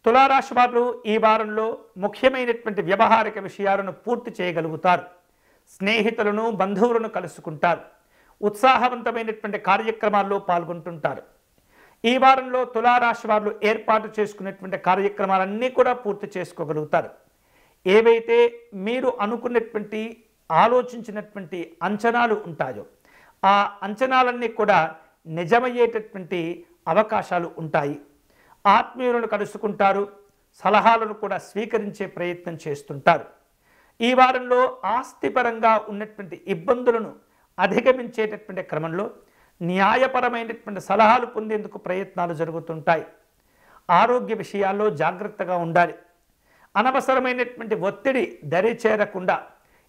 తులారాశి వారు ఈ వారంలో ముఖ్యమైనటువంటి వ్యవహారిక విషయాలను పూర్తి చేయగలుగుతారు. స్నేహితులను బంధువులను కలుసుకుంటారు. ఉత్సాహవంతమైనటువంటి కార్యక్రమాల్లో పాల్గొంటుంటారు. ఈ వారంలో తులారాశి వారు ఏర్పాటు చేసుకునేటువంటి కార్యక్రమాలన్నీ కూడా పూర్తి చేసుకోగలుగుతారు. ఏవైతే మీరు అనుకున్నటువంటి ఆలోచించినటువంటి అంచనాలు ఉంటాయో ఆ అంచనాలన్నీ కూడా నిజమయ్యేటటువంటి అవకాశాలు ఉంటాయి. ఆత్మీయులను కలుసుకుంటారు. సలహాలను కూడా స్వీకరించే ప్రయత్నం చేస్తుంటారు. ఈ వారంలో ఆస్తిపరంగా ఉన్నటువంటి ఇబ్బందులను అధిగమించేటటువంటి క్రమంలో న్యాయపరమైనటువంటి సలహాలు పొందేందుకు ప్రయత్నాలు జరుగుతుంటాయి. ఆరోగ్య విషయాల్లో జాగ్రత్తగా ఉండాలి. అనవసరమైనటువంటి ఒత్తిడి దరి చేరకుండా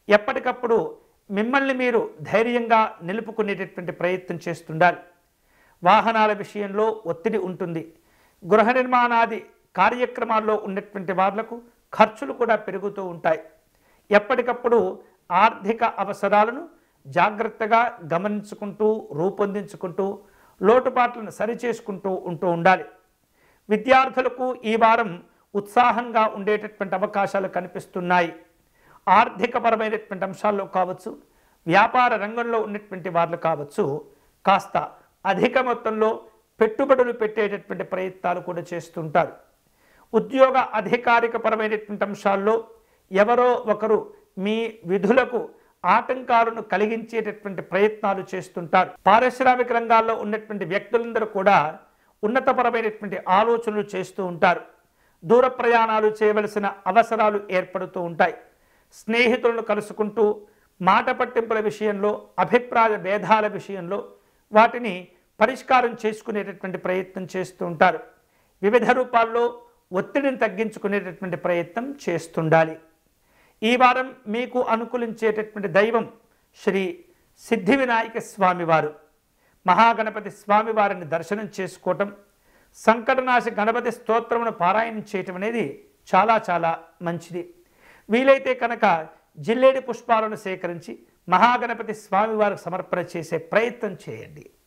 ఎప్పటికప్పుడు మిమ్మల్ని మీరు ధైర్యంగా నిలుపుకునేటటువంటి ప్రయత్నం చేస్తుండాలి. వాహనాల విషయంలో ఒత్తిడి ఉంటుంది. గృహ నిర్మాణాది కార్యక్రమాల్లో ఉన్నటువంటి వాళ్లకు ఖర్చులు కూడా పెరుగుతూ ఉంటాయి. ఎప్పటికప్పుడు ఆర్థిక అవసరాలను జాగ్రత్తగా గమనించుకుంటూ రూపొందించుకుంటూ లోటుపాట్లను సరిచేసుకుంటూ ఉండాలి. విద్యార్థులకు ఈ వారం ఉత్సాహంగా ఉండేటటువంటి అవకాశాలు కనిపిస్తున్నాయి. ఆర్థికపరమైనటువంటి అంశాల్లో కావచ్చు, వ్యాపార రంగంలో ఉన్నటువంటి వాళ్ళు కావచ్చు, కాస్త అధిక మొత్తంలో పెట్టుబడులు పెట్టేటటువంటి ప్రయత్నాలు కూడా చేస్తుంటారు. ఉద్యోగ అధికారికపరమైనటువంటి అంశాల్లో ఎవరో ఒకరు మీ విధులకు ఆటంకాలను కలిగించేటటువంటి ప్రయత్నాలు చేస్తుంటారు. పారిశ్రామిక రంగాల్లో ఉన్నటువంటి వ్యక్తులందరూ కూడా ఉన్నతపరమైనటువంటి ఆలోచనలు చేస్తూ ఉంటారు. దూర ప్రయాణాలు చేయవలసిన అవసరాలు ఏర్పడుతూ ఉంటాయి. స్నేహితులను కలుసుకుంటూ మాట పట్టింపుల విషయంలో, అభిప్రాయ భేదాల విషయంలో వాటిని పరిష్కారం చేసుకునేటటువంటి ప్రయత్నం చేస్తూ ఉంటారు. వివిధ రూపాల్లో ఒత్తిడిని తగ్గించుకునేటటువంటి ప్రయత్నం చేస్తుండాలి. ఈ వారం మీకు అనుకూలించేటటువంటి దైవం శ్రీ సిద్ధి వినాయక స్వామివారు. మహాగణపతి స్వామివారిని దర్శనం చేసుకోవటం, సంకటనాశ గణపతి స్తోత్రమును పారాయణం చేయటం అనేది చాలా చాలా మంచిది. వీలైతే కనుక జిల్లేడి పుష్పాలను సేకరించి మహాగణపతి స్వామివారికి సమర్పణ చేసే ప్రయత్నం చేయండి.